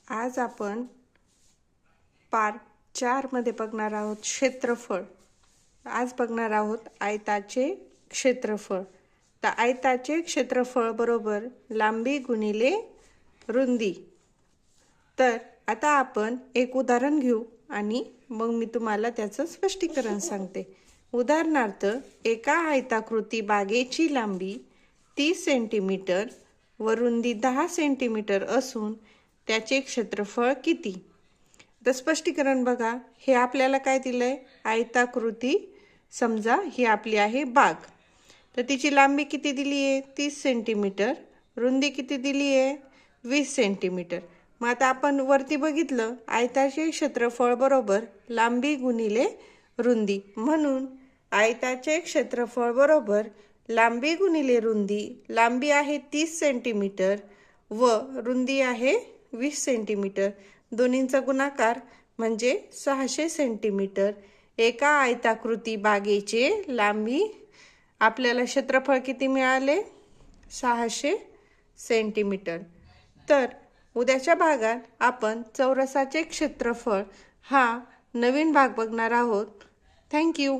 आज आपण पार्ट 4 मध्ये बघणार आहोत क्षेत्रफळ। आज बघणार आहोत आयताचे क्षेत्रफळ। तर आयताचे क्षेत्रफळ बरोबर लांबी गुणिले रुंदी। तर आता आपण एक उदाहरण घेऊ आणि मग मी तुम्हाला त्याचं स्पष्टीकरण सांगते। उदाहरणार्थ एका आयताकृती बागेची लांबी 30 सेंटीमीटर व रुंदी 10 सेंटीमीटर असून त्याचे क्षेत्रफळ किती। तर स्पष्टीकरण बघा, हे आपल्याला काय दिलंय, आयताकृती समजा ही आपली आहे बाग। तर तिची लांबी किती दिली आहे 30 सेंटीमीटर, रुंदी किती दिली आहे 20 सेंटीमीटर। मग आता आपण वरती बघितलं आयताचे क्षेत्रफळ बरोबर लांबी गुणिले रुंदी, म्हणून आयताचे क्षेत्रफळ बरोबर लांबी गुणिले रुंदी। लांबी आहे 30 सेंटीमीटर व रुंदी आहे 20 सेंटीमीटर, दोन्हींचा गुणाकार म्हणजे 600 सेंटीमीटर। एका आयताकृती बागेचे लांबी आपल्याला क्षेत्रफळ किती मिळाले 600 सेंटीमीटर। तर उद्याच्या भागात आपण चौरसाचे क्षेत्रफळ हा नवीन भाग बघणार आहोत। थँक्यू।